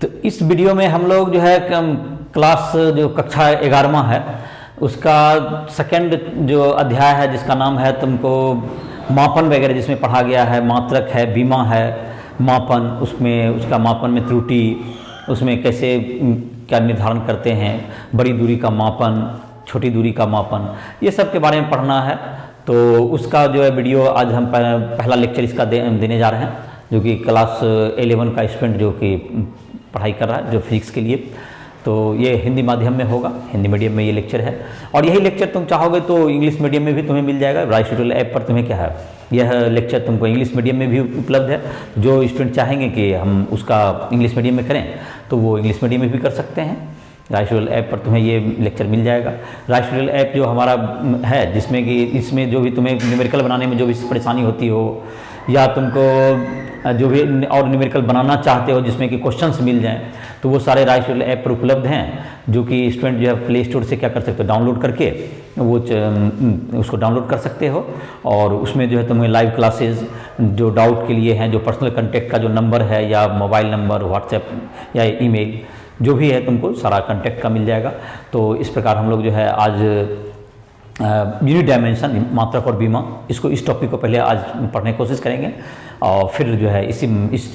तो इस वीडियो में हम लोग जो है क्लास जो कक्षा 11वां है उसका सेकंड जो अध्याय है जिसका नाम है तुमको मापन वगैरह, जिसमें पढ़ा गया है मात्रक है, बीमा है, मापन, उसमें उसका मापन में त्रुटि, उसमें कैसे क्या निर्धारण करते हैं, बड़ी दूरी का मापन, छोटी दूरी का मापन, ये सब के बारे में पढ़ना है। तो उसका जो है वीडियो आज हम पहला लेक्चर इसका देने जा रहे हैं, जो कि क्लास 11 का स्टूडेंट जो कि पढ़ाई कर रहा है जो फिजिक्स के लिए। तो ये हिंदी माध्यम में होगा, हिंदी मीडियम में ये लेक्चर है, और यही लेक्चर तुम चाहोगे तो इंग्लिश मीडियम में भी तुम्हें मिल जाएगा। राइस ट्यूटोरियल ऐप पर तुम्हें क्या है, यह लेक्चर तुमको इंग्लिश मीडियम में भी उपलब्ध है। जो स्टूडेंट चाहेंगे कि हम उसका इंग्लिश मीडियम में करें तो वो इंग्लिश मीडियम में भी कर सकते हैं। राइस ट्यूटोरियल ऐप पर तुम्हें ये लेक्चर मिल जाएगा। राइस ट्यूटोरियल ऐप जो हमारा है, जिसमें कि इसमें जो भी तुम्हें न्यूमेरिकल बनाने में जो भी परेशानी होती हो, या तुमको जो भी और न्यूमेरिकल बनाना चाहते हो जिसमें कि क्वेश्चंस मिल जाएं, तो वो सारे राइस ट्यूटोरियल ऐप पर उपलब्ध हैं, जो कि स्टूडेंट जो है प्ले स्टोर से क्या कर सकते हो, डाउनलोड करके वो उसको डाउनलोड कर सकते हो। और उसमें जो है तुम्हें लाइव क्लासेस जो डाउट के लिए हैं, जो पर्सनल कॉन्टेक्ट का जो नंबर है या मोबाइल नंबर, व्हाट्सएप या ईमेल, जो भी है तुमको सारा कॉन्टेक्ट का मिल जाएगा। तो इस प्रकार हम लोग जो है आज यूनिट डायमेंशन, मात्रक और बीमा, इस टॉपिक को पहले आज पढ़ने की कोशिश करेंगे, और फिर जो है इस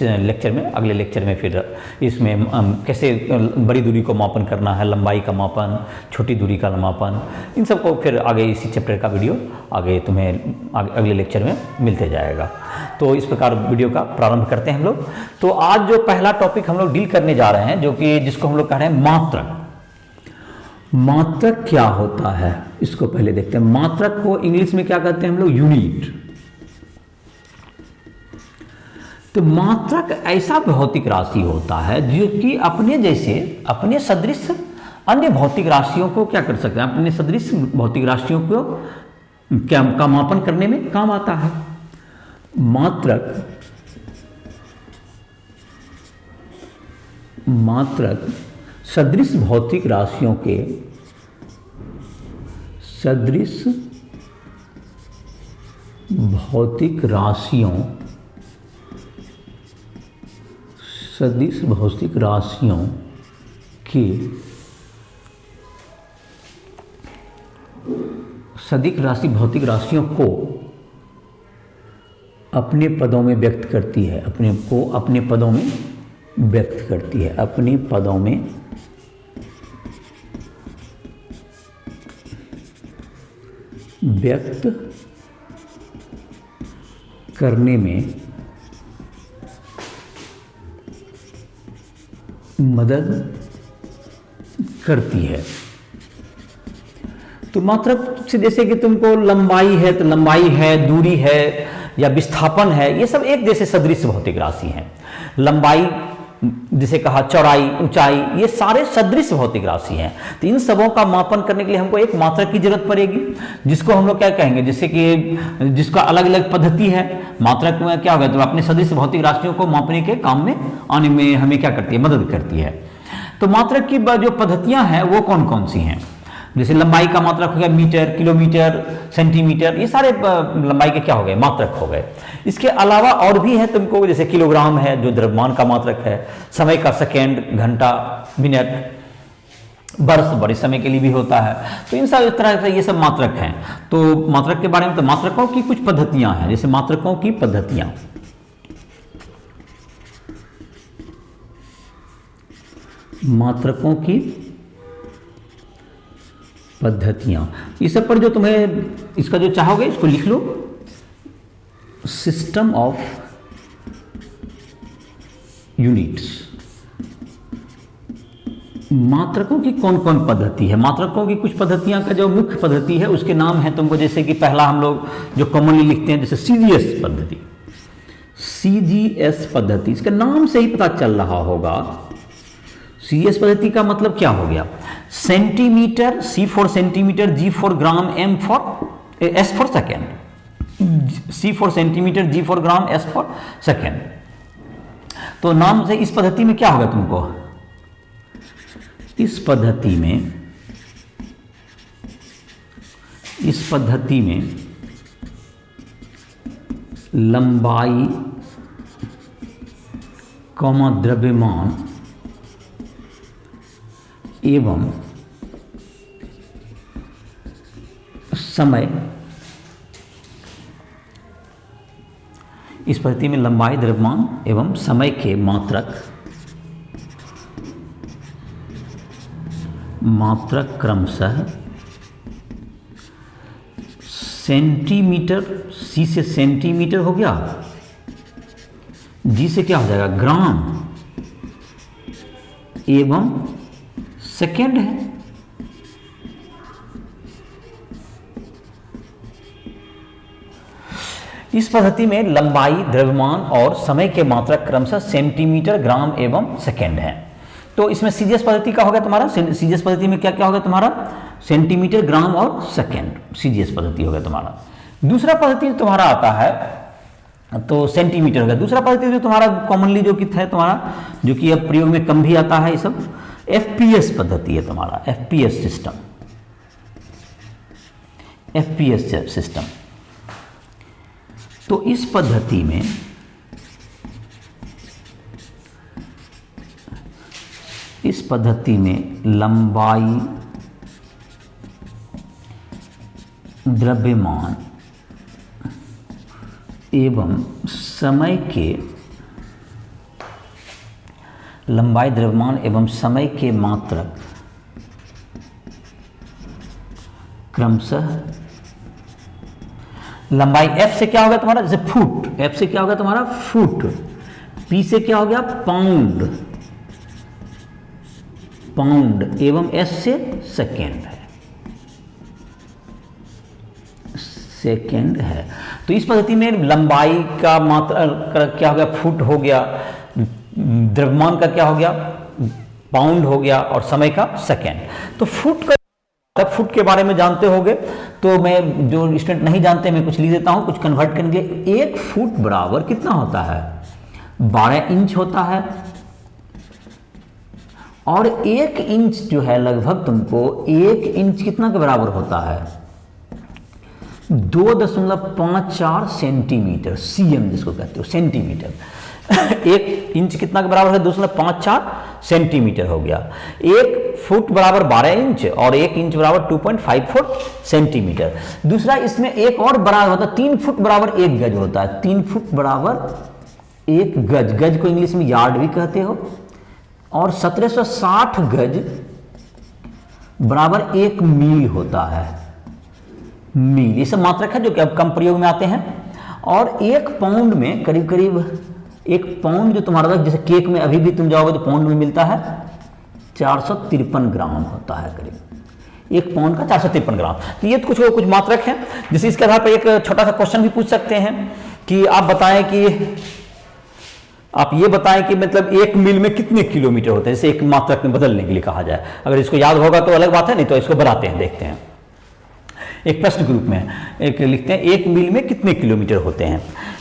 लेक्चर में, अगले लेक्चर में फिर इसमें कैसे बड़ी दूरी को मापन करना है, लंबाई का मापन, छोटी दूरी का मापन, इन सब को फिर आगे इसी चैप्टर का वीडियो आगे तुम्हें अगले लेक्चर में मिलते जाएगा। तो इस प्रकार वीडियो का प्रारंभ करते हैं हम लोग। तो आज जो पहला टॉपिक हम लोग डील करने जा रहे हैं, जो कि जिसको हम लोग कह रहे हैं मात्रक। मात्रक क्या होता है इसको पहले देखते हैं। मात्रक को इंग्लिश में क्या कहते हैं हम लोग, यूनिट। तो मात्रक ऐसा भौतिक राशि होता है जो कि अपने जैसे, अपने सदृश अन्य भौतिक राशियों को क्या कर सकते हैं, अपने सदृश भौतिक राशियों को क्या का मापन करने में काम आता है। मात्रक सदृश भौतिक राशियों के भौतिक राशियों को अपने पदों में व्यक्त करती है, अपने पदों में व्यक्त करती है, अपने पदों में व्यक्त करने में मदद करती है। तो मात्रक से जैसे कि तुमको लंबाई है तो लंबाई है, दूरी है या विस्थापन है, ये सब एक जैसे सदृश भौतिक राशि हैं। लंबाई जिसे कहा, चौड़ाई, ऊंचाई, ये सारे सदृश भौतिक राशि हैं। तो इन सबों का मापन करने के लिए हमको एक मात्रक की जरूरत पड़ेगी, जिसको हम लोग क्या कहेंगे, जिससे कि जिसका अलग अलग पद्धति है। मात्रक में क्या होगा, तो अपने सदृश भौतिक राशियों को मापने के काम में आने में हमें क्या करती है, मदद करती है। तो मात्रक की जो पद्धतियां हैं वो कौन कौन सी हैं। जैसे लंबाई का मात्रक हो गया मीटर, किलोमीटर, सेंटीमीटर, ये सारे लंबाई के क्या हो गए, मात्रक हो गए। इसके अलावा और भी है तुमको, जैसे किलोग्राम है जो द्रव्यमान का मात्रक है, समय का सेकेंड, घंटा, मिनट, वर्ष बड़े समय के लिए भी होता है। तो इन सब इस तरह से ये सब मात्रक हैं। तो मात्रक के बारे में, तो मात्रकों की कुछ पद्धतियां हैं, जैसे मात्रकों की पद्धतियां, इस सब पर जो तुम्हें इसका जो चाहोगे इसको लिख लो, सिस्टम ऑफ यूनिट्स। मात्रकों की कौन कौन पद्धति है। मात्रकों की कुछ पद्धतियां का जो मुख्य पद्धति है उसके नाम है तुमको, जैसे कि पहला हम लोग जो कॉमनली लिखते हैं, जैसे सीजीएस पद्धति। सीजीएस पद्धति, इसके नाम से ही पता चल रहा होगा। सीजीएस पद्धति का मतलब क्या हो गया, centimetre, C for centimetre, G for gram, S for second. C for centimetre, G for gram, S for second. तो नाम से इस पद्धति में क्या होगा तुमको, इस पद्धति में लंबाई, द्रव्यमान एवं समय, इस पद्धति में लंबाई, द्रव्यमान एवं समय के मात्रक क्रमशः सेंटीमीटर, सी से सेंटीमीटर हो गया, जी से क्या हो जाएगा ग्राम एवं सेकेंड है। इस पद्धति में लंबाई, द्रव्यमान और समय के मात्रक क्रमशः सेंटीमीटर, ग्राम एवं सेकेंड है। तो इसमें सीजीएस पद्धति का होगा तुम्हारा, सीजीएस पद्धति में क्या क्या होगा तुम्हारा, सेंटीमीटर, ग्राम और सेकेंड, सीजीएस पद्धति होगा तुम्हारा। दूसरा पद्धति तुम्हारा आता है तो सेंटीमीटर होगा। दूसरा पद्धति जो तुम्हारा कॉमनली जो कि है तुम्हारा, जो कि अब प्रयोग में कम भी आता है, ये सब एफपीएस पद्धति है तुम्हारा, एफपीएस सिस्टम, एफपीएस सिस्टम। तो इस पद्धति में लंबाई, द्रव्यमान एवं समय के, लंबाई, द्रव्यमान एवं समय के मात्रक क्रमशः, लंबाई एफ से क्या होगा तुम्हारा, जैसे फुट, एफ से क्या होगा तुम्हारा फुट, पी से क्या हो गया पाउंड, पाउंड एवं एस से सेकेंड है, सेकेंड है। तो इस पद्धति में लंबाई का मात्रा क्या हो गया फुट हो गया, द्रव्यमान का क्या हो गया पाउंड हो गया और समय का सेकेंड। तो फुट का, फुट के बारे में जानते होंगे, तो मैं जो स्टूडेंट नहीं जानते मैं कुछ लिख देता हूं, कुछ कन्वर्ट करेंगे। एक फुट बराबर कितना होता है 12 इंच होता है, और 1 इंच जो है लगभग तुमको 1 इंच कितना के बराबर होता है 2.54 सेंटीमीटर, सीएम जिसको कहते हो सेंटीमीटर। 1 इंच कितना के बराबर है 2.54 सेंटीमीटर हो गया। 1 फुट बराबर 12 इंच और 1 इंच बराबर 2.54 सेंटीमीटर। दूसरा इसमें एक और बराबर होता है 3 फुट बराबर 1 गज होता है, 3 फुट बराबर 1 गज, गज को इंग्लिश में यार्ड भी कहते हो, और 1760 गज बराबर 1 मील होता है, मील। ये सब मात्रक है जो कि अब कम प्रयोग में आते हैं। और 1 पाउंड में करीब करीब 1 पाउंड जो तुम्हारा जैसे केक में अभी भी तुम जाओगे तो पाउंड में मिलता है 453 ग्राम होता है, करीब 1 पाउंड का 453 ग्राम। तो ये कुछ मात्रक हैं। जैसे इसके आधार पर एक छोटा सा क्वेश्चन भी पूछ सकते हैं कि आप बताएं कि मतलब 1 मील में कितने किलोमीटर होते हैं, जैसे एक मात्रक में बदलने के लिए कहा जाए। अगर इसको याद होगा तो अलग बात है, नहीं तो इसको बनाते हैं, देखते हैं। एक प्रश्न के रूप में एक लिखते हैं 1 मील में कितने किलोमीटर होते हैं।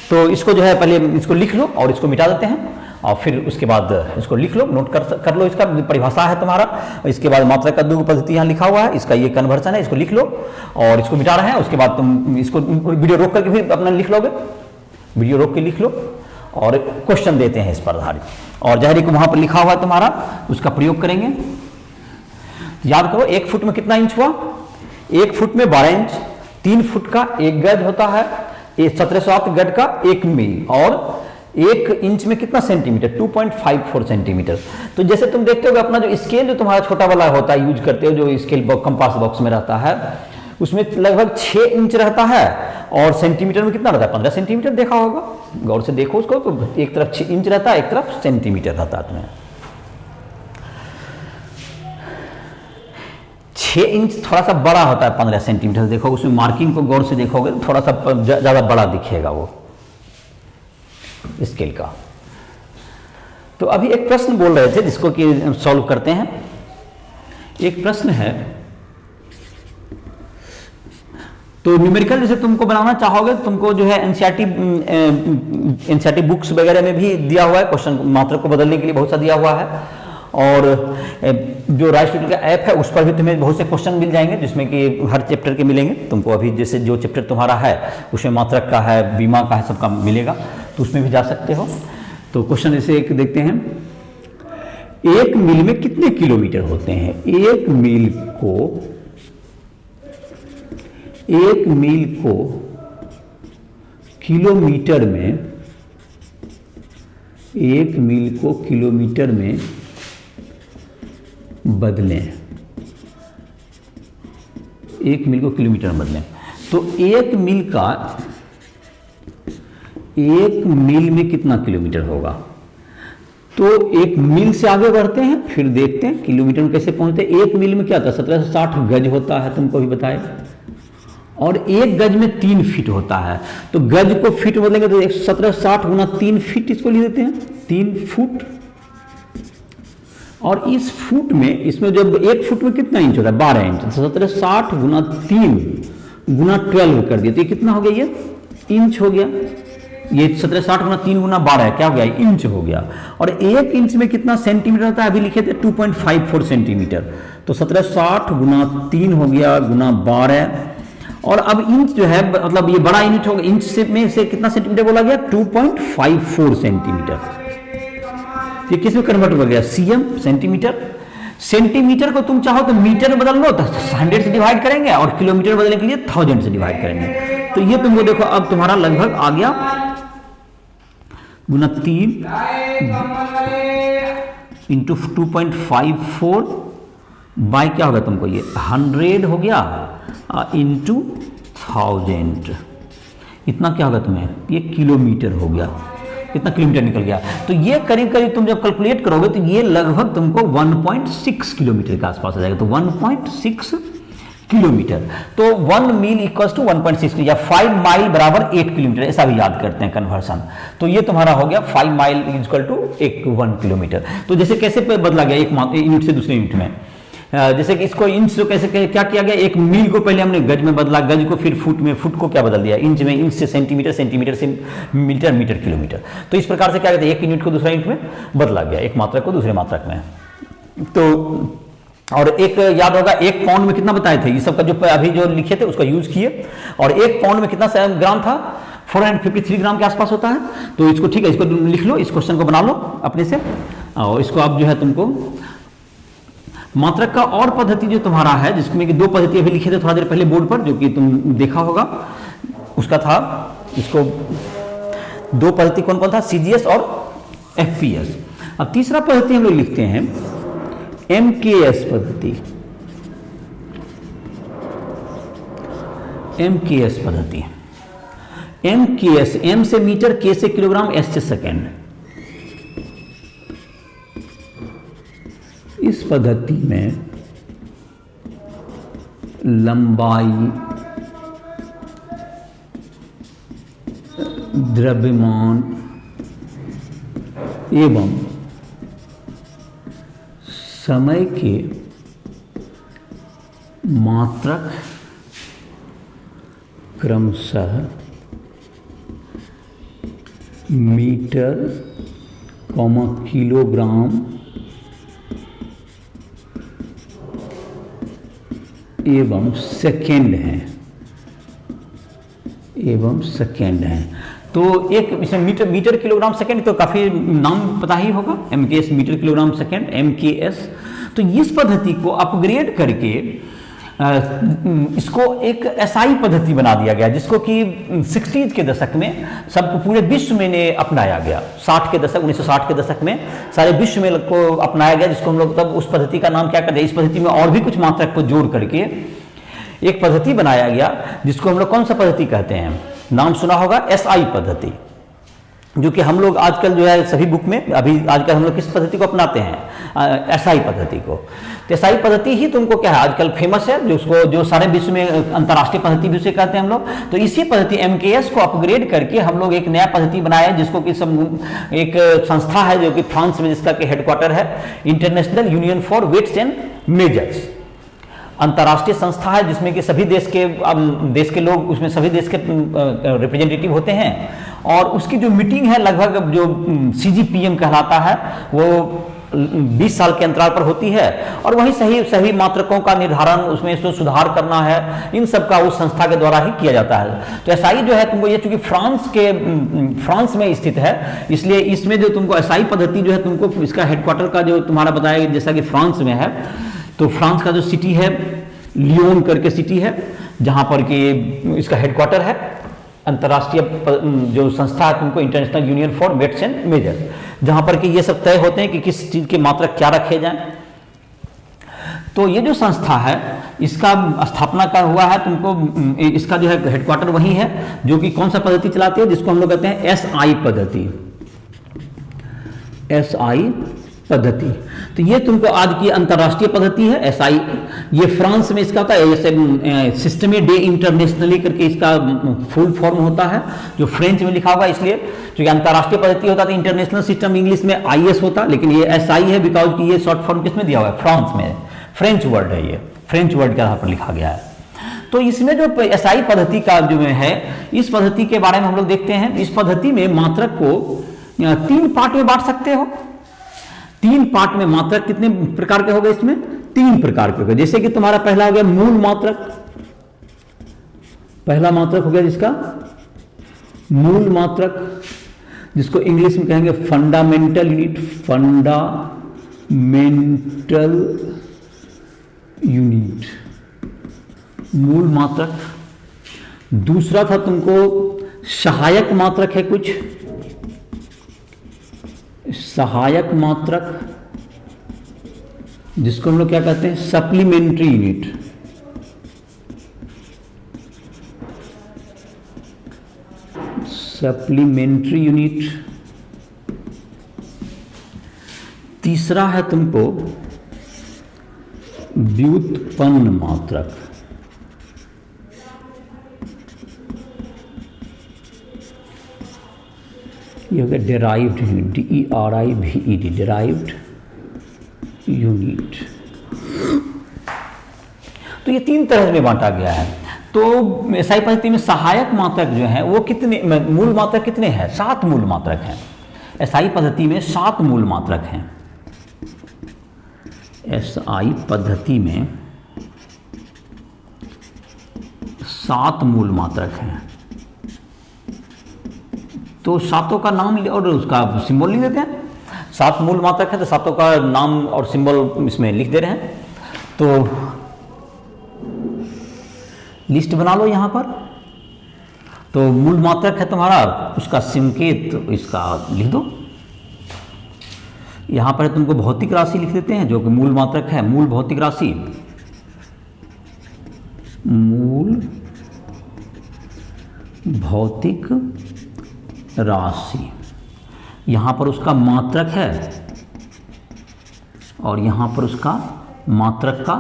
तो इसको जो है पहले इसको लिख लो और इसको मिटा देते हैं, और फिर उसके बाद इसको लिख लो, नोट कर लो, इसका परिभाषा है तुम्हारा। इसके बाद मात्रक का 2 पद्धति यहाँ लिखा हुआ है, इसका ये कन्वर्सन है, इसको लिख लो और इसको मिटा रहे हैं। उसके बाद तुम इसको वीडियो रोक करके फिर अपना लिख लोगे, वीडियो रोक के लिख लो और क्वेश्चन देते हैं इस पर आधारित, और जाहिर को वहां पर लिखा हुआ है तुम्हारा, उसका प्रयोग करेंगे। याद करो 1 फुट में कितना इंच हुआ, 1 फुट में 12 इंच, 3 फुट का 1 गज होता है, 1760 गज का 1 मील, और 1 इंच में कितना सेंटीमीटर 2.54 सेंटीमीटर। तो जैसे तुम देखते हो अपना जो स्केल जो तुम्हारा छोटा वाला होता है, यूज करते हो, जो स्केल कंपास बॉक्स में रहता है, उसमें लगभग 6 इंच रहता है, और सेंटीमीटर में कितना रहता है 15 सेंटीमीटर। देखा होगा, गौर से देखो उसको, तो एक तरफ 6 इंच रहता है, एक तरफ सेंटीमीटर रहता है। तुम्हें 6 इंच थोड़ा सा बड़ा होता है 15 सेंटीमीटर। देखो उसमें मार्किंग को गौर से देखोगे तो थोड़ा सा ज्यादा बड़ा दिखेगा वो स्केल का। तो अभी एक प्रश्न बोल रहे थे जिसको कि सॉल्व करते हैं। एक प्रश्न है, तो न्यूमेरिकल जैसे तुमको बनाना चाहोगे, तुमको जो है एनसीईआरटी बुक्स वगैरह में भी दिया हुआ है, क्वेश्चन मात्रक को बदलने के लिए बहुत सा दिया हुआ है, और जो राइस ट्यूटर का ऐप है उस पर भी तुम्हें बहुत से क्वेश्चन मिल जाएंगे, जिसमें कि हर चैप्टर के मिलेंगे तुमको। अभी जैसे जो चैप्टर तुम्हारा है उसमें मात्रक का है, बीमा का है, सबका मिलेगा, तो उसमें भी जा सकते हो। तो क्वेश्चन जैसे एक देखते हैं, एक मील में कितने किलोमीटर होते हैं? एक मील को किलोमीटर में, एक मील को किलोमीटर में बदलें, एक मील को किलोमीटर में बदलें, तो एक मील में कितना किलोमीटर होगा? तो एक मील से आगे बढ़ते हैं, फिर देखते हैं किलोमीटर में कैसे पहुंचते हैं। एक मील में क्या होता है? 1760 गज होता है, तुमको भी बताए। और एक गज में 3 फीट होता है, तो गज को फीट बदलेंगे तो 1760 गुना 3 फीट इसको लिख देते हैं, 3 फुट। और इस फुट में, इसमें जब 1 फुट में कितना इंच होता है? 12 इंच। 1760 गुना 3 गुना 12 कर दिया तो ये कितना हो गया? ये इंच हो गया। ये 1760 गुना 3 गुना 12 क्या हो गया? इंच हो गया। और 1 इंच में कितना सेंटीमीटर होता है? अभी लिखे थे 2.54 सेंटीमीटर। तो 1760 गुना 3 हो गया गुना 12। और अब इंच जो है, मतलब ये बड़ा यूनिट होगा, इंच से कितना सेंटीमीटर बोला गया? 2.54 सेंटीमीटर। ये किस में कन्वर्ट हो गया? CM, centimetre. सेंटीमीटर को तुम चाहो तो मीटर में बदल लो तो 100 से डिवाइड करेंगे, और किलोमीटर बदलने के लिए 1000 से डिवाइड करेंगे। तो ये तुमको देखो अब तुम्हारा लगभग आ गया गुना 3 इंटू 2.54 बाई क्या होगा तुमको? ये 100 हो गया इंटू 1000। इतना क्या होगा तुम्हें? ये किलोमीटर हो गया। कितना किलोमीटर निकल गया? तो ये करीब करीब तुम जब कैलकुलेट करोगे तो ये लगभग तुमको 1.6 किलोमीटर के आसपास आ जाएगा। तो 1.6 किलोमीटर, तो 1 मील इक्वल्स टू 1.6 या 5 माइल बराबर 8 किलोमीटर, ऐसा भी याद करते हैं कन्वर्सन। तो ये तुम्हारा हो गया 5 माइल इक्वल टू 1 किलोमीटर। तो जैसे कैसे बदला गया एक यूनिट से दूसरे यूनिट में? जैसे कि इसको इंच से कैसे क्या किया गया? एक मील को पहले हमने गज में बदला, गज को फिर फुट में, फुट को क्या बदल दिया? इंच में, इंच से सेंटीमीटर, सेंटीमीटर से मीटर, मीटर किलोमीटर। तो इस प्रकार से क्या कहते हैं? एक यूनिट को दूसरा यूनिट में बदला गया, एक मात्रक को दूसरे मात्रक में। तो और एक याद होगा, एक पाउंड में कितना बताए थे? ये सब का जो अभी जो लिखे थे उसका यूज किए। और एक पाउंड में कितना ग्राम था? 453 ग्राम के आसपास होता है। तो इसको ठीक है, इसको लिख लो, इस क्वेश्चन को बना लो अपने से। और इसको अब जो है तुमको मात्रक का और पद्धति जो तुम्हारा है, जिसमें कि 2 पद्धति अभी लिखे थे थोड़ा देर पहले बोर्ड पर, जो कि तुम देखा होगा, उसका था इसको 2 पद्धति कौन कौन था? सीजीएस और एफपीएस। अब तीसरा पद्धति हम लोग लिखते हैं एमकेएस पद्धति। एमकेएस पद्धति, एमकेएस, एम से मीटर, के से किलोग्राम, एस से सेकेंड। इस पद्धति में लंबाई, द्रव्यमान एवं समय के मात्रक क्रमशः मीटर, किलोग्राम एवं सेकेंड हैं, तो एक इसमें मीटर किलोग्राम सेकेंड, तो काफी नाम पता ही होगा, MKS, metre kilogram second, MKS. तो इस पद्धति को अपग्रेड करके इसको एक एसआई पद्धति बना दिया गया, जिसको कि 60s के दशक में सबको पूरे विश्व में ने अपनाया गया। 60 के दशक, 1960 के दशक में सारे विश्व में को अपनाया गया, जिसको हम लोग तब उस पद्धति का नाम क्या करते हैं? इस पद्धति में और भी कुछ मात्रक को जोड़ करके एक पद्धति बनाया गया, जिसको हम लोग कौन सा पद्धति कहते हैं? नाम सुना होगा एसआई पद्धति, जो कि हम लोग आजकल जो है सभी बुक में अभी आजकल हम लोग किस पद्धति को अपनाते हैं? एसआई पद्धति को। तो एसआई पद्धति ही तुमको क्या है आजकल फेमस है, जो सारे विश्व में अंतर्राष्ट्रीय पद्धति भी उसे कहते हैं हम लोग। तो इसी पद्धति एमकेएस को अपग्रेड करके हम लोग एक नया पद्धति बनाया, जिसको कि सब एक संस्था है जो कि फ्रांस में, जिसका कि हेडक्वार्टर है international union for weights and measures, अंतर्राष्ट्रीय संस्था है, जिसमें कि सभी देश के लोग, उसमें सभी देश के रिप्रेजेंटेटिव होते हैं। और उसकी जो मीटिंग है लगभग जो सीजीपीएम कहलाता है, वो 20 साल के अंतराल पर होती है, और वहीं सही मात्रकों का निर्धारण, उसमें सुधार करना है, इन सब का उस संस्था के द्वारा ही किया जाता है। तो एसआई जो है तुमको ये, चूंकि फ्रांस में स्थित है, इसलिए इसमें जो तुमको एसआई पद्धति जो है तुमको इसका हेडक्वार्टर का जो तुम्हारा बताया जैसा कि फ्रांस में है, तो फ्रांस का जो सिटी है लियोन करके सिटी है, जहां पर कि इसका हेडक्वार्टर है। अंतर्राष्ट्रीय जो संस्था है तुमको international union for weights and measures, जहां पर कि ये सब तय होते हैं कि किस चीज के मात्रक क्या रखे जाएं। तो ये जो संस्था है इसका स्थापना का हुआ है तुमको, इसका जो है हेडक्वार्टर वही है, जो कि कौन सा पद्धति चलाती है, जिसको हम लोग कहते हैं एसआई पद्धति। एसआई पद्धति, तो ये तुमको आज की अंतर्राष्ट्रीय पद्धति है एसआई। ये फ्रांस में इसका होता है, जैसे सिस्टमे डे इंटरनेशनली करके इसका फुल फॉर्म होता है, जो फ्रेंच में लिखा होगा, इसलिए क्योंकि अंतर्राष्ट्रीय पद्धति होता है तो इंटरनेशनल सिस्टम इंग्लिश में आईएस होता, लेकिन ये एसआई है बिकॉज कि ये शॉर्ट फॉर्म किसमें दिया हुआ है, फ्रांस में, फ्रेंच वर्ड है, ये फ्रेंच वर्ड के आधार पर लिखा गया है। तो इसमें जो एसआई पद्धति का जो है, इस पद्धति के बारे में हम लोग देखते हैं। इस पद्धति में मात्रक को 3 पार्ट में बांट सकते हो। 3 पार्ट में मात्रक कितने प्रकार के हो गए, इसमें 3 प्रकार के हो गए। जैसे कि तुम्हारा पहला हो गया मूल मात्रक, पहला मात्रक हो गया जिसका मूल मात्रक, जिसको इंग्लिश में कहेंगे फंडामेंटल यूनिट, फंडामेंटल यूनिट, मूल मात्रक। दूसरा था तुमको सहायक मात्रक है, कुछ सहायक मात्रक, जिसको हम लोग क्या कहते हैं, सप्लीमेंट्री यूनिट। Supplementary unit. तीसरा है तुमको व्युत्पन्न मात्रक। ये हो गया derived unit, DERIVED, derived unit. तो ये 3 तरह में बांटा गया है। तो एसआई पद्धति में सहायक मात्रक जो है वो कितने, मूल मात्रक कितने हैं, 7 मूल मात्रक हैं। एसआई पद्धति में 7 मूल मात्रक हैं। एसआई पद्धति में 7 मूल मात्रक हैं। तो सातों का नाम और उसका सिंबल लिख देते हैं। 7 मूल मात्रक है तो सातों का नाम और सिंबल इसमें लिख दे रहे हैं। तो लिस्ट बना लो यहाँ पर। तो मूल मात्रक है तुम्हारा, उसका संकेत इसका लिख दो। यहाँ पर तुमको भौतिक राशि लिख देते हैं, जो कि मूल मात्रक है, मूल भौतिक राशि, मूल भौतिक राशि। यहाँ पर उसका मात्रक है और यहाँ पर उसका मात्रक का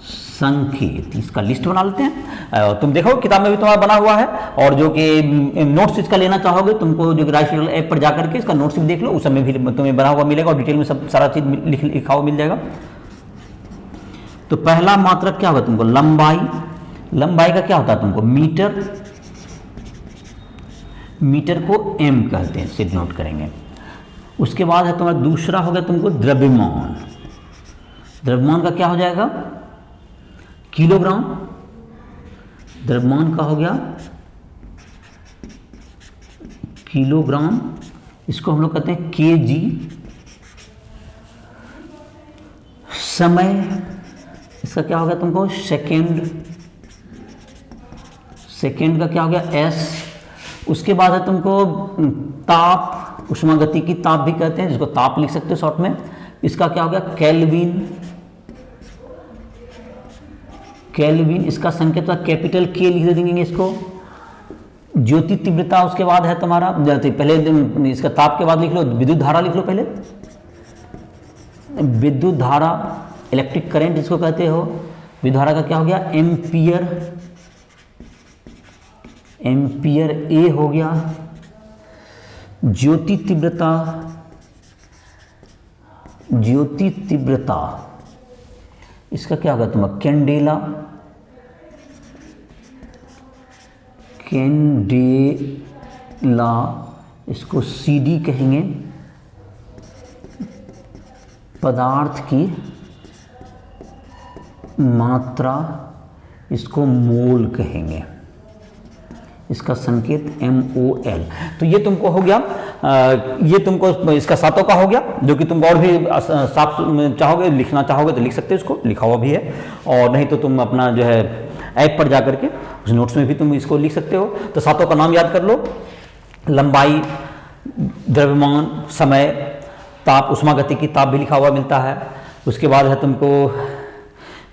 संकेत। इसका लिस्ट बना लेते हैं। तुम देखो किताब में भी तुम्हारा बना हुआ है, और जो कि नोट्स इसका लेना चाहोगे तुमको जो राइट शेड्यूल ऐप पर जाकर के इसका नोट्स भी देख लो, उस समय भी तुम्हें बना हुआ मिलेगा और डिटेल में सब सारा चीज लिखा हुआ मिल जाएगा। तो पहला मात्रक क्या होगा तुमको, लंबाई। लंबाई का क्या होता है तुमको, मीटर। मीटर को m कहते हैं, इसे नोट करेंगे। उसके बाद है तुम्हारा दूसरा हो गया तुमको द्रव्यमान। द्रव्यमान का क्या हो जाएगा, किलोग्राम। द्रव्यमान का हो गया किलोग्राम, इसको हम लोग कहते हैं kg। समय, इसका क्या हो गया तुमको, सेकेंड। सेकेंड का क्या हो गया, s। उसके बाद है तुमको ताप, उष्मागतिकी ताप भी कहते हैं, जिसको ताप लिख सकते हो शॉर्ट में। इसका क्या हो गया, केल्विन। केल्विन, इसका संकेत कैपिटल K लिख देंगे इसको। ज्योति तीव्रता उसके बाद है तुम्हारा, पहले इसका ताप के बाद लिख लो विद्युत धारा, लिख लो पहले विद्युत धारा, इलेक्ट्रिक करंट जिसको कहते हो। विद्युत धारा का क्या हो गया, एम्पियर। एम्पियर A हो गया। ज्योति तीव्रता, ज्योति तीव्रता, इसका क्या होगा तुम्हारा, कैंडेला। कैंडेला, इसको CD कहेंगे। पदार्थ की मात्रा, इसको मोल कहेंगे, इसका संकेत MOL। तो ये तुमको हो गया, ये तुमको इसका सातों का हो गया, जो कि तुम और भी साफ चाहोगे लिखना चाहोगे तो लिख सकते हो, इसको लिखा हुआ भी है, और नहीं तो तुम अपना जो है ऐप पर जा करके उस नोट्स में भी तुम इसको लिख सकते हो। तो सातों का नाम याद कर लो, लंबाई, द्रव्यमान, समय, ताप, उष्मा गति की ताप भी लिखा हुआ मिलता है। उसके बाद है तुमको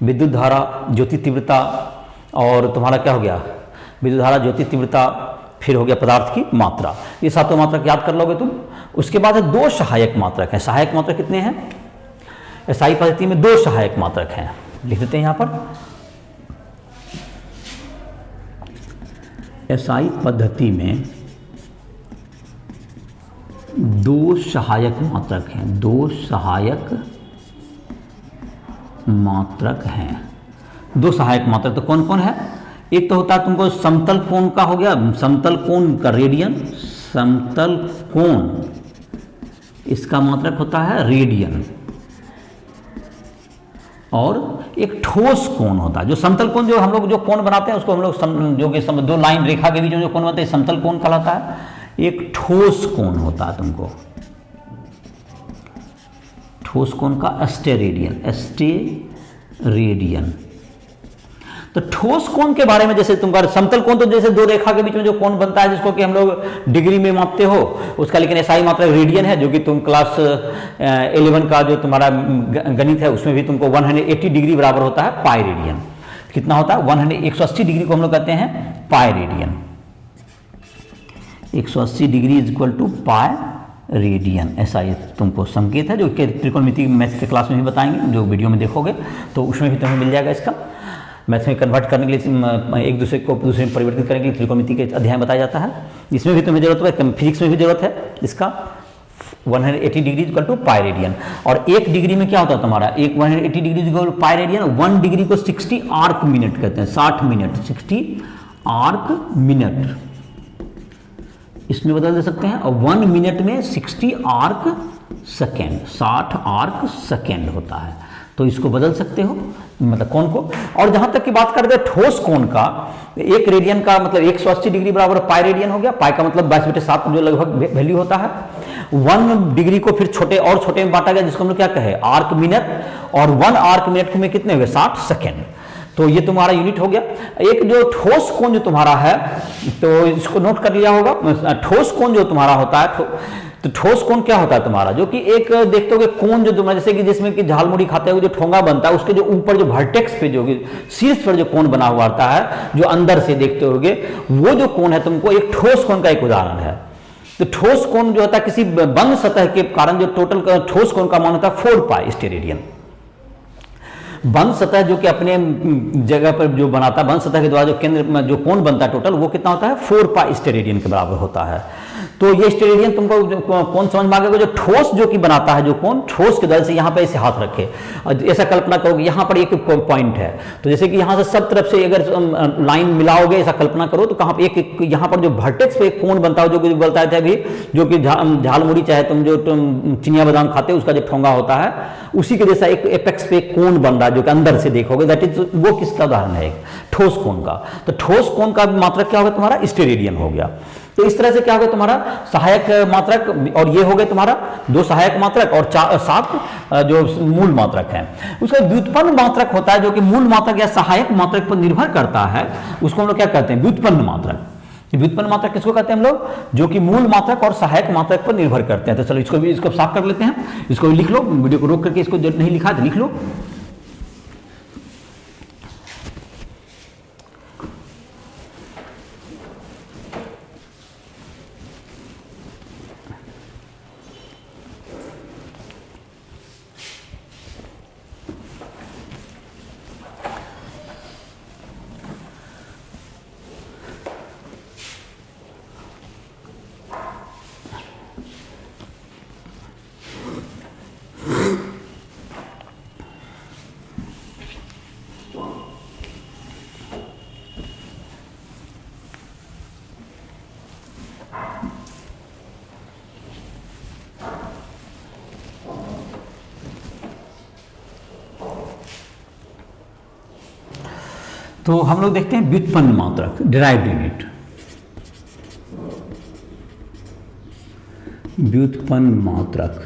विद्युत धारा, ज्योति तीव्रता, और तुम्हारा क्या हो गया, विद्युत धारा, ज्योति तीव्रता, फिर हो गया पदार्थ की मात्रा। ये सातों मात्रक याद कर लोगे तुम। उसके बाद है दो सहायक मात्रक हैं। सहायक मात्रक कितने हैं? एसआई पद्धति में दो सहायक मात्रक हैं, लिख देते हैं यहाँ पर। एसआई पद्धति में दो सहायक मात्रक हैं, दो सहायक मात्रक हैं। दो सहायक मात्रक तो कौन कौन है? एक तो होता है तुमको समतल कोण का, हो गया समतल कोण का रेडियन, समतल कोण इसका मात्रक होता है रेडियन। और एक ठोस कोण होता है, जो समतल कोण, जो हम लोग जो कोण बनाते हैं उसको हम लोग जो कि दो लाइन रेखा के बीच में जो कोण बनता है समतल कोण कहलाता है। एक ठोस कोण होता है तुमको, ठोस कोण का अस्टेरेडियन, अस्टेरेडियन। तो ठोस कोण के बारे में, जैसे तुमका समतल कोण तो जैसे दो रेखा के बीच में जो कोण बनता है जिसको कि हम लोग डिग्री में मापते हो उसका, लेकिन एसआई मात्रक रेडियन है, जो कि तुम क्लास 11 का जो तुम्हारा गणित है उसमें भी तुमको 180 डिग्री बराबर होता है पाई रेडियन। कितना होता है? 180 डिग्री को हम लोग कहते हैं pi radian. 180 degree is equal to pi radian, ऐसा ये तुमको संकेत है, जो कि त्रिकोणमिति मैथ के क्लास में भी बताएंगे, जो वीडियो में देखोगे तो उसमें भी तुम्हें मिल जाएगा। इसका मैथ में कन्वर्ट करने के लिए, एक दूसरे को दूसरे में परिवर्तित करने के लिए त्रिकोणमिति के अध्याय बताया जाता है। इसमें भी तुम्हें जरूरत है, फिजिक्स में भी जरूरत है इसका। 180 degree equal to pi radian. और एक डिग्री में क्या होता है तुम्हारा? एक 180 degree equal to pi radian. 1 degree को 60 आर्क मिनट कहते हैं, 60 मिनट, 60 आर्क मिनट इसमें बदल दे सकते हैं। और 1 मिनट में 60 आर्क सेकेंड, 60 आर्क सेकेंड होता है, तो इसको बदल सकते हो, मतलब कोण को। और जहां तक की बात करते हैं ठोस कोण का, एक रेडियन का मतलब 180 डिग्री बराबर पाई रेडियन हो गया। पाई का मतलब 22/7 जो लगभग वैल्यू होता है। 1 डिग्री को फिर छोटे और छोटे में बांटा गया, जिसको हम लोग क्या कहे? Arc minute. और 1 आर्क मिनट में कितने हुए? 60 सेकेंड। तो ये तुम्हारा यूनिट हो गया। एक जो ठोस कोण जो तुम्हारा है, तो इसको नोट कर लिया होगा। ठोस कोण जो तुम्हारा होता है, तो ठोस कोण क्या होता है तुम्हारा? जो कि एक देखते हो कोण जो तुम्हारा, जैसे कि जिसमें कि झालमुड़ी खाते हुए जो ठोंगा बनता है, उसके जो ऊपर जो वर्टेक्स पे जो शीर्ष पर जो कोण बना हुआ आता है, जो अंदर से देखते होगे, वो जो कोण है तुमको एक ठोस कोण का एक उदाहरण है। तो ठोस कोण जो होता है किसी बंद सतह के कारण, जो टोटल ठोस कोण का मान होता है 4 पाई स्टेरेडियन। बंद सतह जो कि अपने जगह पर जो बनाता है, बंद सतह के द्वारा जो केंद्र में जो कोण बनता है टोटल, वो कितना होता है? 4 पाई स्टेरेडियन के बराबर होता है। तो ये स्टेरेडियन तुमको कौन समझ में आ गया? जो ठोस जो कि बनाता है जो कोण, ठोस के दल से यहाँ पे ऐसे हाथ रखे, ऐसा कल्पना करोगे यहाँ पर एक पॉइंट है, तो जैसे कि यहाँ से सब तरफ से अगर लाइन मिलाओगे, ऐसा कल्पना करो, तो कहाँ पे एक यहाँ पर जो वर्टेक्स पे एक कोण बनता है, जो कि बताया था अभी, जो कि झालमुड़ी चाहे तुम जो चिनिया बादाम खाते हो उसका जो ठोंगा होता है, उसी के जैसा एक एपेक्स पे कोण बन रहा है, जो कि अंदर से देखोगे, दैट इज वो किसका उदाहरण है? ठोस कोण का। तो ठोस कोण का मात्रक क्या होगा तुम्हारा? स्टेरेडियन हो गया। तो इस तरह से क्या होगा तुम्हारा सहायक मात्रक, और ये हो गए तुम्हारा 2 सहायक मात्रक और 7 जो मूल मात्रक हैं। उसका व्युत्पन्न मात्रक होता है, जो कि मूल मात्रक या सहायक मात्रक पर निर्भर करता है, उसको हम लोग क्या कहते हैं? व्युत्पन्न मात्रक। व्युत्पन्न मात्रक किसको कहते हैं हम लोग? जो कि मूल मात्रक और सहायक मात्रक पर निर्भर करते हैं। तो चलो इसको साफ कर लेते हैं, इसको लिख लो, वीडियो को रोक करके, इसको जो नहीं लिखा तो लिख लो। तो हम लोग देखते हैं व्युत्पन्न मात्रक, डिराइव्ड यूनिट। व्युत्पन्न मात्रक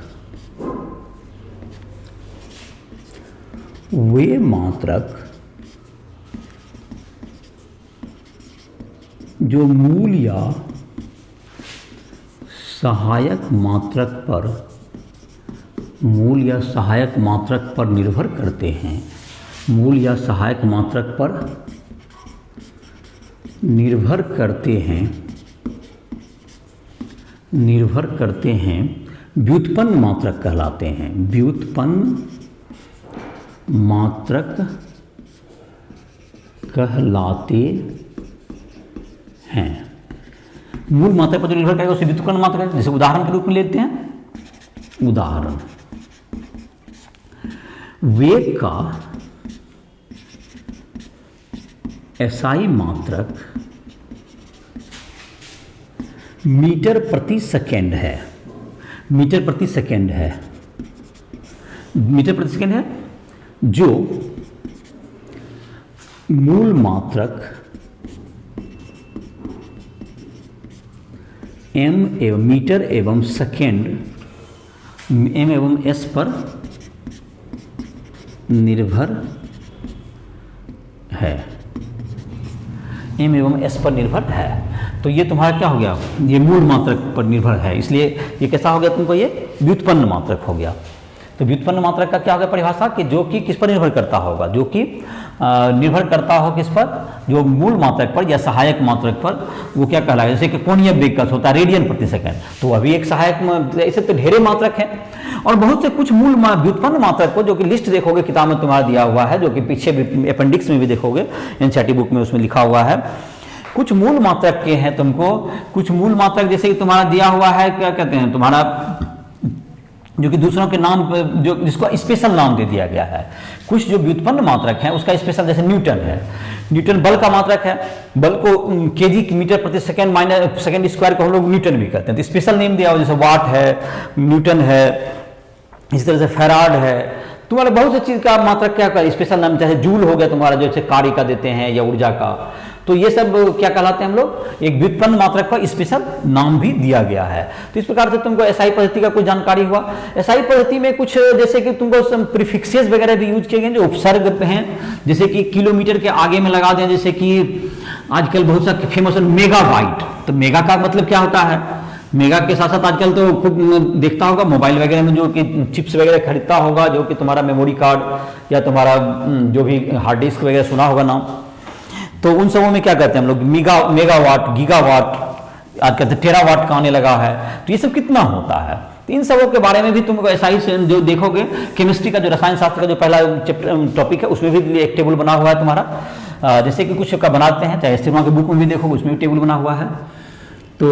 वे मात्रक जो मूल या सहायक मात्रक पर निर्भर करते हैं, मूल या सहायक मात्रक पर निर्भर करते हैं व्युत्पन्न मात्रक कहलाते हैं। व्युत्पन्न मात्रक कहलाते हैं। मूल मात्रक पर जो निर्भर करेगा उसे व्युत्पन्न मात्रक है। जैसे उदाहरण के रूप में लेते हैं, उदाहरण वेग का एसआई मात्रक मीटर प्रति सेकेंड है। मीटर प्रति सेकेंड है जो मूल मात्रक एम एवं मीटर एवं सेकेंड एम एवं एस पर निर्भर है। एम एवं एस पर निर्भर है। तो ये तुम्हारा क्या हो गया, ये मूल मात्रक पर निर्भर है, इसलिए ये कैसा हो गया तुमको, ये व्युत्पन्न मात्रक हो गया। तो व्युत्पन्न मात्रक का क्या हो गया परिभाषा, कि जो कि किस पर निर्भर करता होगा, जो कि निर्भर करता हो किस पर, जो मूल मात्रक पर या सहायक मात्रक पर, वो क्या कहलाएगा। जैसे कि कोणीय वेग का होता है रेडियन प्रति सेकंड, तो अभी एक सहायक, ऐसे तो ढेरे मात्रक हैं। और बहुत से कुछ मूल व्युत्पन्न मात्रक को, जो कि लिस्ट देखोगे किताब में तुम्हारा दिया हुआ है, जो कि पीछे भी अपेंडिक्स में भी देखोगे, एनसीईआरटी बुक में उसमें लिखा हुआ है। कुछ मूल मात्रक के हैं तुमको, कुछ मूल मात्रक जैसे कि तुम्हारा दिया हुआ है, क्या कहते हैं तुम्हारा, जो कि दूसरों के नाम पर, जो जिसको स्पेशल नाम दे दिया गया है। कुछ जो व्युत्पन्न मात्रक हैं उसका स्पेशल, जैसे न्यूटन है, न्यूटन बल का मात्रक है, बल को केजी मीटर प्रति सेकंड माइनस सेकंड स्क्वायर को हम लोग न्यूटन भी कहते हैं, तो स्पेशल नेम दिया हुआ, जैसे वाट है, न्यूटन है, इस तरह से फैराड है। तुम्हारा बहुत सी चीज का मात्रक क्या कर स्पेशल नाम, चाहे जूल हो गया तुम्हारा, जैसे कार्य का देते हैं या ऊर्जा का, तो ये सब क्या कहलाते हैं हम लोग, एक व्युत्पन्न मात्रक पर स्पेशल नाम भी दिया गया है। तो इस प्रकार से तुमको एसआई पद्धति का कुछ जानकारी हुआ। एसआई पद्धति में कुछ जैसे कि तुमको प्रीफिक्सेस वगैरह भी यूज किए गए जो उपसर्ग हैं, जैसे कि किलोमीटर के आगे में लगा दें, जैसे कि आजकल बहुत सा फेमस है मेगाबाइट। तो मेगा का मतलब क्या होता है, मेगा के साथ साथ आजकल तो खुद देखता होगा मोबाइल वगैरह में जो कि चिप्स वगैरह खरीदता होगा, जो कि तुम्हारा मेमोरी कार्ड या तुम्हारा जो भी हार्ड डिस्क वगैरह सुना होगा नाम, तो उन सबों में क्या कहते हैं हम लोग, मेगावाट, गीगावाट, आज कहते हैं टेरावाट का आने लगा है। तो ये सब कितना होता है, तो इन सबों के बारे में भी तुमको एसआई से जो देखोगे, केमिस्ट्री का जो रसायन शास्त्र का जो पहला टॉपिक है उसमें भी एक टेबल बना हुआ है तुम्हारा, जैसे कि कुछ का बनाते हैं, चाहे स्थिरवां के बुक में भी देखोगे उसमें भी टेबल बना हुआ है। तो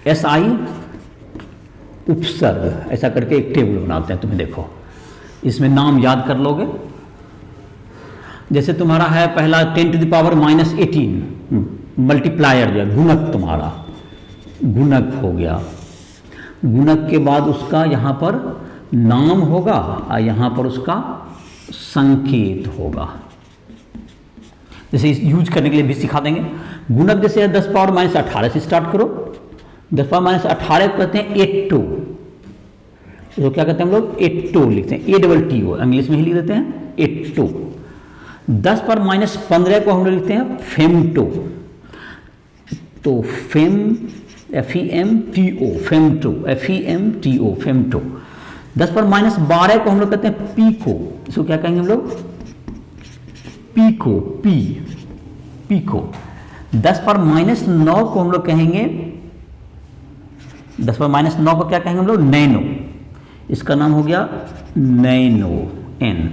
एसआई उपसर्ग ऐसा करके एक टेबल बनाते हैं, तुम्हें देखो इसमें नाम याद कर लोगे। जैसे तुम्हारा है पहला 10⁻⁻18 मल्टीप्लायर जो है गुणक, तुम्हारा गुणक हो गया। गुणक के बाद उसका यहाँ पर नाम होगा और यहाँ पर उसका संकेत होगा। जैसे यूज करने के लिए भी सिखा देंगे। गुणक जैसे है 10⁻18 से स्टार्ट करो, 10⁻18 को कहते हैं एट्टो, तो क्या कहते हैं हम लोग, एट्टो लिखते हैं, ATTO, इंग्लिश में ही लिख देते हैं एट्टो। 10⁻15 को हम लोग लिखते हैं फेमटो, तो fame FEMTO, femto, FEMTO, femto. 10⁻12 को हम लोग कहते हैं पीको, इसको क्या कहेंगे हम लोग, पीको, पीको। 10⁻9 को हम लोग कहेंगे, 10⁻9 को क्या कहेंगे हम लोग, नैनो, इसका नाम हो गया नैनो, N।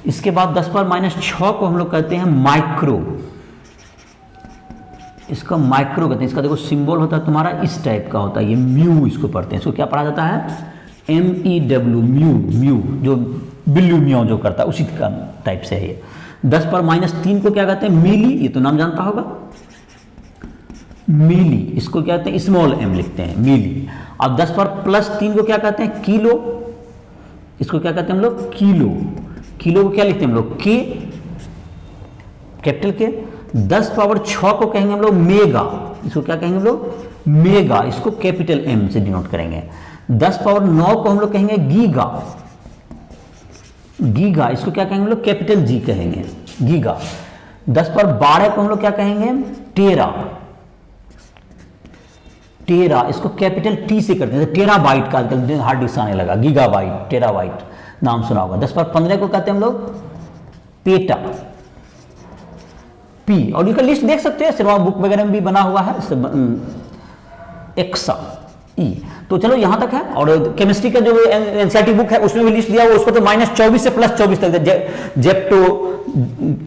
इसके बाद 10⁻6 को हम लोग कहते हैं माइक्रो, इसका माइक्रो कहते हैं। इसका देखो सिंबल होता है तुम्हारा इस टाइप का होता है, ये म्यू इसको पढ़ते हैं। इसको क्या पढ़ा जाता है, MEW, म्यू, जो बिल्लू म्यू जो करता है उसी का टाइप से है ये। 10⁻3 को क्या कहते हैं, मिली, ये तो नाम जानता होगा, मिली, इसको क्या कहते हैं, स्मॉल m लिखते हैं, मिली। अब 10⁻+3 को क्या कहते हैं, किलो, इसको क्या कहते हैं हम लोग, किलो, किलो को क्या लिखते हैं हम लोग, के, कैपिटल के। 10 पावर 6 को कहेंगे हम लोग मेगा, इसको क्या कहेंगे हम लोग, मेगा, इसको कैपिटल एम से डिनोट करेंगे। 10 पावर 9 को हम लोग कहेंगे गीगा, गीगा, इसको क्या कहेंगे हम लोग, कैपिटल जी कहेंगे, गीगा। 10 पावर 12 को हम लोग क्या कहेंगे, टेरा, टेरा, इसको कैपिटल टी से करते हैं, टेरा बाइट का आजकल हार्ड डिस्क आने लगा, गीगा बाइट, टेरा बाइट नाम सुना होगा। 10 पावर 15 को कहते हैं हम लोग पेटा, पी, और इसका लिस्ट देख सकते हैं, सिर्फ बुक वगैरह में भी बना हुआ है, एक्सा, ई। तो चलो यहां तक है। और केमिस्ट्री का जो एनसीईआरटी बुक है उसमें भी लिस्ट दिया हुआ, उसको तो -24 से +24 तक, जेप्टो,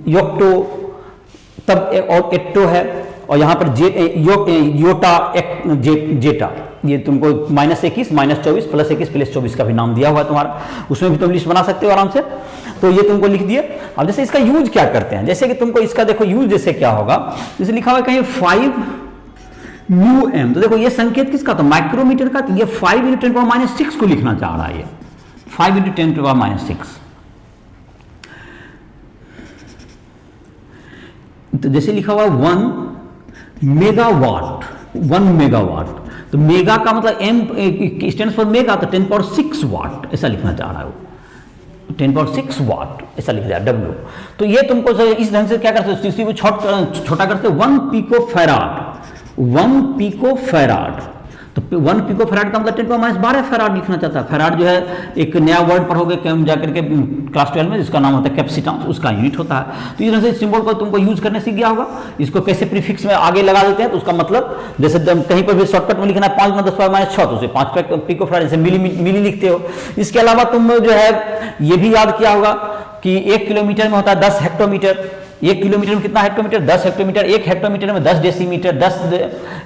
योक्टो, तब और एट्टो है, और यहाँ पर योटा, जेटा, ये तुमको -21, -24, +21, +24 का भी नाम दिया हुआ है तुम्हारा, उसमें भी तुम लिस्ट बना सकते हो आराम से। तो ये तुमको लिख दिए। अब जैसे इसका यूज क्या करते हैं, जैसे कि तुमको इसका देखो यूज जैसे क्या होगा, जैसे लिखा हुआ है कहीं 5 μm, तो देखो ये संकेत किसका, तो माइक्रोमीटर का। तो ये 5 × 10⁻⁶ को लिखना चाह रहा है, ये 5 × 10⁻⁶। तो जैसे लिखा हुआ 1 मेगावाट, 1 मेगावाट, तो मेगा का मतलब एम स्टैंड्स फॉर मेगा, तो 10⁶ वाट ऐसा लिखना चाह रहा है वो, 10⁶ वाट ऐसा लिख दिया, डब्ल्यू। तो ये तुमको इस ढंग से क्या करते हो, छोटा करते 1 पिको फैराड, 1 पिको फैराड, तो 1 पिको फैराड का मतलब 10⁻12 फैराड लिखना चाहता है। फैराड जो है एक नया वर्ड पढ़ोगे जाकर के क्लास 12 में, जिसका नाम होता है कैपेसिटेंस, उसका यूनिट होता है। तो इस तरह से सिंबल को तुमको यूज करने सीख गया होगा। इसको कैसे प्रीफिक्स में आगे लगा देते हैं, तो उसका मतलब जैसे कहीं पर भी शॉर्टकट में लिखना है 5 × 10⁻⁶, तो उसे 5 पिको फैराड, जैसे मिली लिखते हो। इसके अलावा तुम जो है ये भी याद किया होगा कि 1 किलोमीटर में होता है 10 हेक्टोमीटर। 1 किलोमीटर में कितना हेक्टोमीटर, 10 हेक्टोमीटर। 1 हेक्टोमीटर में 10 डेसीमीटर,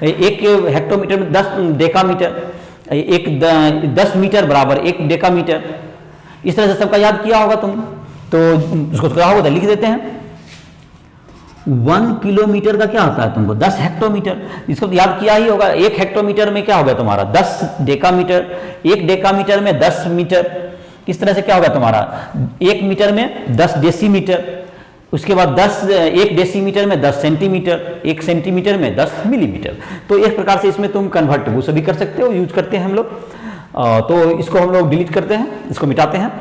1 हेक्टोमीटर में 10 डेकामीटर, 10 मीटर बराबर 1 डेकामीटर। इस तरह से सबका याद किया होगा तुम, तो उसको क्या होगा लिख देते हैं। 1 किलोमीटर का क्या होता है तुमको, 10 हेक्टोमीटर, इसको तो याद किया ही होगा। 1 हेक्टोमीटर में क्या होगा तुम्हारा 10 डेकामीटर, 1 डेकामीटर में 10 मीटर। इस तरह से क्या होगा तुम्हारा 1 मीटर में 10 डेसीमीटर, उसके बाद 1 डेसीमीटर में 10 सेंटीमीटर, 1 सेंटीमीटर में 10 मिलीमीटर। तो इस प्रकार से इसमें तुम कन्वर्ट वो सभी कर सकते हो, यूज करते हैं हम लोग। तो इसको हम लोग डिलीट करते हैं, इसको मिटाते हैं।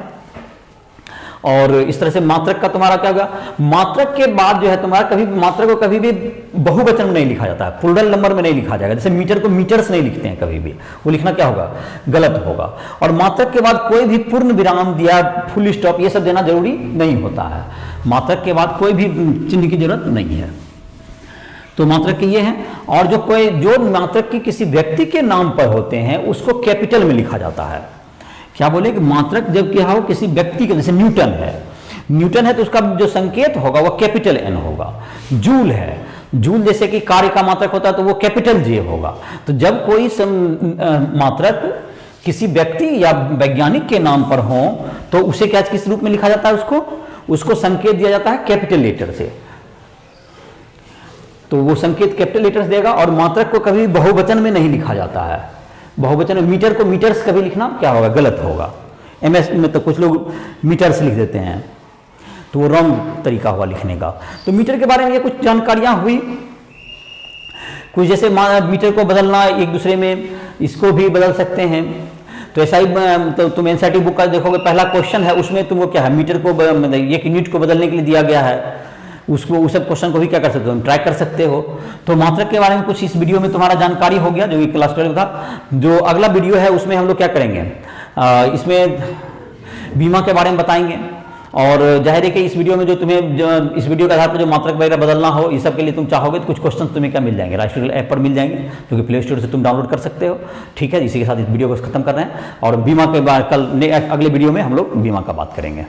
और इस तरह से मात्रक का तुम्हारा क्या होगा, मात्रक के बाद जो है तुम्हारा कभी मात्रक को कभी भी बहुवचन में नहीं लिखा जाता है, प्लूरल नंबर में नहीं लिखा जाएगा। जैसे मीटर को मीटर्स नहीं लिखते हैं कभी भी, वो लिखना क्या होगा, गलत होगा। और मात्रक के बाद कोई भी पूर्ण विराम दिया, फुल स्टॉप, ये सब देना जरूरी नहीं होता है। मात्रक के बाद कोई भी चिन्ह की जरूरत नहीं है। तो मात्रक के ये हैं। और जो मात्रक की किसी व्यक्ति के नाम पर होते हैं उसको कैपिटल में लिखा जाता है। क्या बोले कि मात्रक जब क्या हो किसी व्यक्ति के, जैसे न्यूटन है तो उसका जो संकेत होगा वो कैपिटल एन होगा। जूल है, जूल जैसे कि कार्य का मात्रक होता है तो वो कैपिटल जे होगा। तो जब कोई मात्रक किसी व्यक्ति या वैज्ञानिक के नाम पर हो तो उसे क्या किस रूप में लिखा जाता है, उसको संकेत दिया जाता है कैपिटल लेटर से। तो वो संकेत कैपिटल लेटर्स देगा। और मात्रक को कभी बहुवचन में नहीं लिखा जाता है। बहुवचन में मीटर को मीटर्स कभी लिखना क्या होगा, गलत होगा। एमएस में तो कुछ लोग मीटर्स लिख देते हैं, तो वो रॉन्ग तरीका हुआ लिखने का। तो मीटर के बारे में ये कुछ जानकारियां हुई। कुछ जैसे मीटर को बदलना एक दूसरे में, इसको भी बदल सकते हैं। तो ऐसा ही तो तुम एनसीईआरटी बुक का देखोगे, पहला क्वेश्चन है उसमें तुमको क्या है, मीटर को एक यूनिट को बदलने के लिए दिया गया है। उसको उस सब क्वेश्चन को भी क्या कर सकते हो, ट्राई कर सकते हो। तो मात्रक के बारे में कुछ इस वीडियो में तुम्हारा जानकारी हो गया, जो कि क्लास 12 था। जो अगला वीडियो है उसमें हम लोग क्या करेंगे, इसमें बीमा के बारे में बताएंगे। और जाहिर है कि इस वीडियो में जो तुम्हें इस वीडियो के आधार पर जो मात्रक वगैरह बदलना हो, इस सब के लिए तुम चाहोगे तो कुछ क्वेश्चन तुम्हें क्या मिल जाएंगे, राइट्स ऐप पर मिल जाएंगे, जो कि प्ले स्टोर से तुम डाउनलोड कर सकते हो। ठीक है, इसी के साथ इस वीडियो को खत्म कर रहे हैं। और बीमा के बाद कल अगले वीडियो में हम लोग बीमा का बात करेंगे।